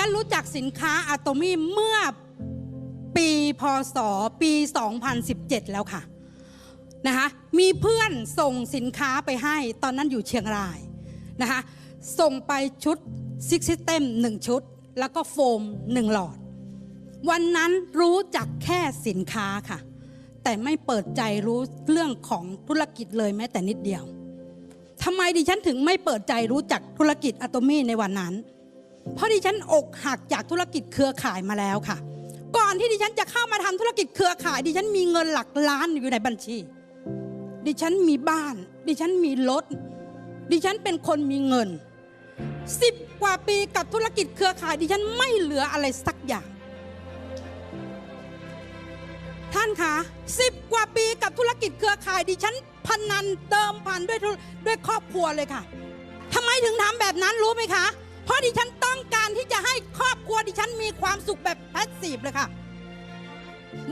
ฉันรู้จักสินค้าอะโตมี่เมื่อปีพ.ศ. ปี 2017 แล้วค่ะนะคะมีเพื่อนส่งสินค้าไปให้ตอนนั้นอยู่เชียงรายนะคะส่งไปชุดซิกซิสเต็ม1ชุดแล้วก็โฟม1หลอดวันนั้นรู้จักแค่สินค้าค่ะแต่ไม่เปิดใจรู้เรื่องของธุรกิจเลยแม้แต่นิดเดียวทำไมดิฉันถึงไม่เปิดใจรู้จักธุรกิจอะโตมี่ในวันนั้นเพราะดิฉันอกหักจากธุรกิจเครือข่ายมาแล้วค่ะก่อนที่ดิฉันจะเข้ามาทำธุรกิจเครือข่ายดิฉันมีเงินหลักล้านอยู่ในบัญชีดิฉันมีบ้านดิฉันมีรถดิฉันเป็นคนมีเงิน10 กว่าปีกับธุรกิจเครือข่ายดิฉันไม่เหลืออะไรสักอย่างท่านคะ10 กว่าปีกับธุรกิจเครือข่ายดิฉันพนันเดิมพันด้วยครอบครัวเลยค่ะทำไมถึงทำแบบนั้นรู้ไหมคะเพราะดิฉันต้องการที่จะให้ครอบครัวดิฉันมีความสุขแบบแพสซีฟเลยค่ะ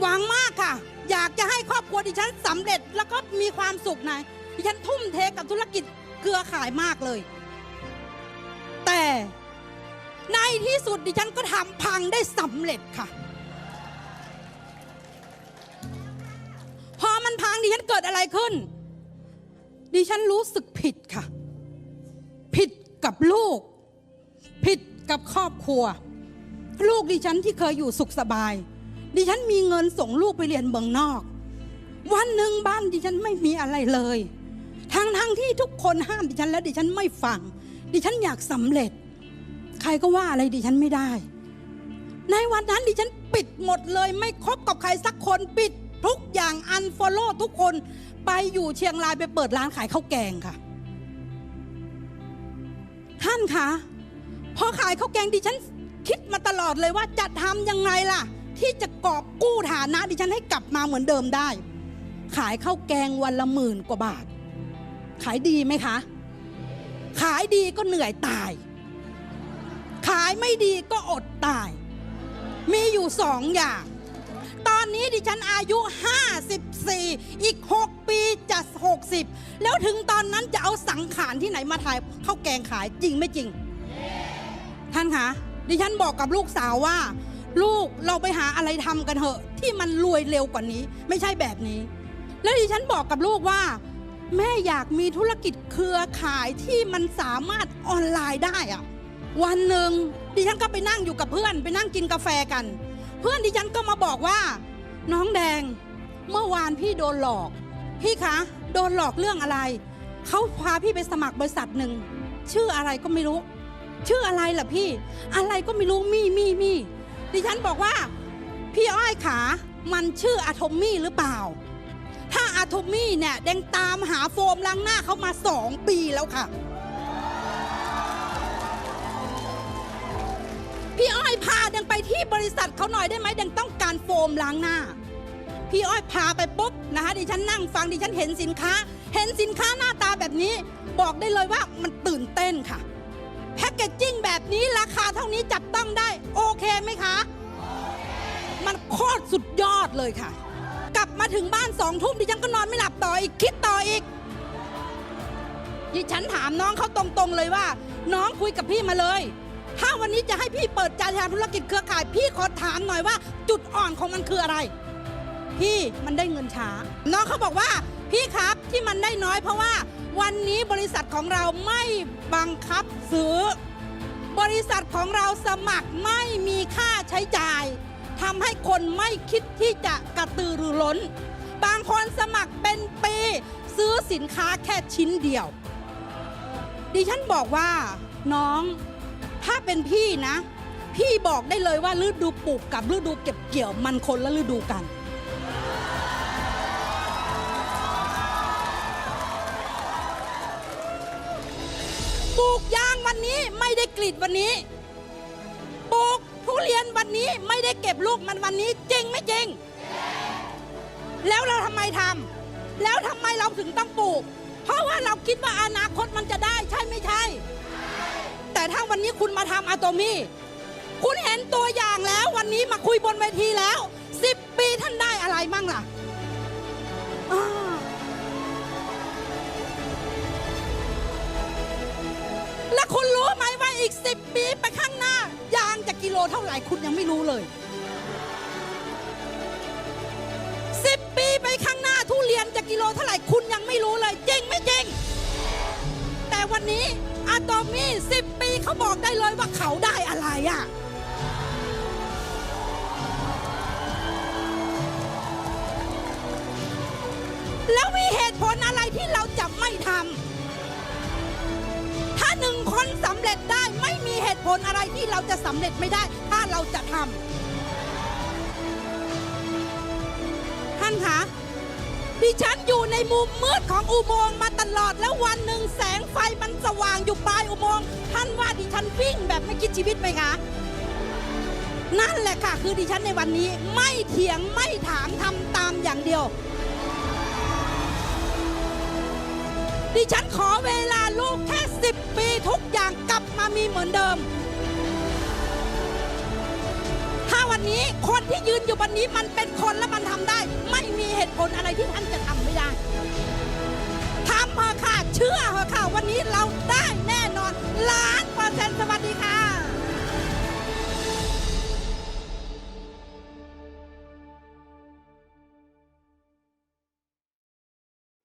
หวังมากค่ะอยากจะให้ครอบครัวดิฉันสำเร็จแล้วก็มีความสุขนะดิฉันทุ่มเทกับธุรกิจเครือข่ายมากเลยแต่ในที่สุดดิฉันก็ทำพังได้สำเร็จค่ะพอมันพังดิฉันเกิดอะไรขึ้นดิฉันรู้สึกผิดค่ะผิดกับลูกผิดกับครอบครัวลูกดิฉันที่เคยอยู่สุขสบายดิฉันมีเงินส่งลูกไปเรียนเมืองนอกวันหนึ่งบ้านดิฉันไม่มีอะไรเลยทั้งที่ทุกคนห้ามดิฉันแล้วดิฉันไม่ฟังดิฉันอยากสำเร็จใครก็ว่าอะไรดิฉันไม่ได้ในวันนั้นดิฉันปิดหมดเลยไม่คบกับใครสักคนปิดทุกอย่างอันฟอลโล่ทุกคนไปอยู่เชียงรายไปเปิดร้านขายข้าวแกงค่ะท่านคะพอขายข้าวแกงดิฉันคิดมาตลอดเลยว่าจะทำยังไงล่ะที่จะกอบกู้ฐานะดิฉันให้กลับมาเหมือนเดิมได้ขายข้าวแกงวันละ10,000 กว่าบาทขายดีไหมคะขายดีก็เหนื่อยตายขายไม่ดีก็อดตายมีอยู่2 อย่างตอนนี้ดิฉันอายุ54อีก6 ปีจะ60แล้วถึงตอนนั้นจะเอาสังขารที่ไหนมาถ่ายข้าวแกงขายจริงไม่จริงท่านคะดิฉันบอกกับลูกสาวว่าลูกเราไปหาอะไรทำกันเถอะที่มันรวยเร็วกว่านี้ไม่ใช่แบบนี้แล้วดิฉันบอกกับลูกว่าแม่อยากมีธุรกิจเครือข่ายที่มันสามารถออนไลน์ได้อะวันหนึ่งดิฉันก็ไปนั่งอยู่กับเพื่อนไปนั่งกินกาแฟกันเพื่อนดิฉันก็มาบอกว่าน้องแดงเมื่อวานพี่โดนหลอกพี่คะโดนหลอกเรื่องอะไรเขาพาพี่ไปสมัครบริษัทหนึ่งชื่ออะไรก็ไม่รู้ชื่ออะไรล่ะพี่อะไรก็ไม่รู้มี่ดิฉันบอกว่าพี่อ้อยขามันชื่ออะโทมี่หรือเปล่าถ้าอะโทมี่เนี่ยแดงตามหาโฟมล้างหน้าเขามา2 ปีแล้วค่ะพี่อ้อยพาแดงไปที่บริษัทเขาหน่อยได้ไหมแดงต้องการโฟมล้างหน้าพี่อ้อยพาไปปุ๊บนะคะดิฉันนั่งฟังดิฉันเห็นสินค้าหน้าตาแบบนี้บอกได้เลยว่ามันตื่นเต้นค่ะแพ็กเกจจิ้งแบบนี้ราคาเท่านี้จับต้องได้โอเคไหมคะมันโคตรสุดยอดเลยค่ะกลับมาถึงบ้าน2 ทุ่มดิฉันก็นอนไม่หลับต่ออีกคิดต่ออีกดิฉันถามน้องเขาตรงๆเลยว่าน้องคุยกับพี่มาเลยถ้าวันนี้จะให้พี่เปิดใจทางธุรกิจเครือข่ายพี่ขอถามหน่อยว่าจุดอ่อนของมันคืออะไรพี่มันได้เงินช้าน้องเขาบอกว่าพี่ครับที่มันได้น้อยเพราะว่าวันนี้บริษัทของเราไม่บังคับซื้อบริษัทของเราสมัครไม่มีค่าใช้จ่ายทำให้คนไม่คิดที่จะกระตือรือร้นบางคนสมัครเป็นปีซื้อสินค้าแค่ชิ้นเดียวดิฉันบอกว่าน้องถ้าเป็นพี่นะพี่บอกได้เลยว่าฤดูปลูกกับฤดูเก็บเกี่ยวมันคนละฤดูกันปลูกยางวันนี้ไม่ได้กรีดวันนี้ปลูกทุเรียนวันนี้ไม่ได้เก็บลูกมันวันนี้จริงไม่จริงแล้วเราทำไมทำแล้วทำไมเราถึงต้องปลูกเพราะว่าเราคิดว่าอนาคตมันจะได้ใช่ไม่ใช่แต่ถ้าวันนี้คุณมาทำอะโตมี่คุณเห็นตัวอย่างแล้ววันนี้มาคุยบนเวทีแล้ว10 ปีท่านได้อะไรมั่งล่ะและคุณรู้ไหมว่าอีก10 ปีไปข้างหน้ายาง จะกิโลเท่าไหร่คุณยังไม่รู้เลย10 ปีไปข้างหน้าทุเรียนจะกิโลเท่าไหร่คุณยังไม่รู้เลยจริงไม่จริงแต่วันนี้อะตอมี่10 ปีเขาบอกได้เลยว่าเขาได้อะไรอ่ะแล้วมีเหตุผลอะไรที่เราจะไม่ทำถ้า1 คนสำเร็จได้ไม่มีเหตุผลอะไรที่เราจะสำเร็จไม่ได้ถ้าเราจะทำท่านคะดิฉันอยู่ในมุมมืดของอุโมงค์มาตลอดแล้ววันหนึ่งแสงไฟมันสว่างอยู่ปลายอุโมงค์ท่านว่าดิฉันวิ่งแบบไม่คิดชีวิตไหมคะนั่นแหละค่ะคือดิฉันในวันนี้ไม่เถียงไม่ถามทำตามอย่างเดียวดิฉันขอเวลาลูกแค่10 ปีทุกอย่างกลับมามีเหมือนเดิมถ้าวันนี้คนที่ยืนอยู่บนนี้มันเป็นคนและมันทำได้ไม่มีเหตุผลอะไรที่ท่านจะทำไม่ได้ทำเถอะค่ะเชื่อเถอะค่ะวันนี้เราได้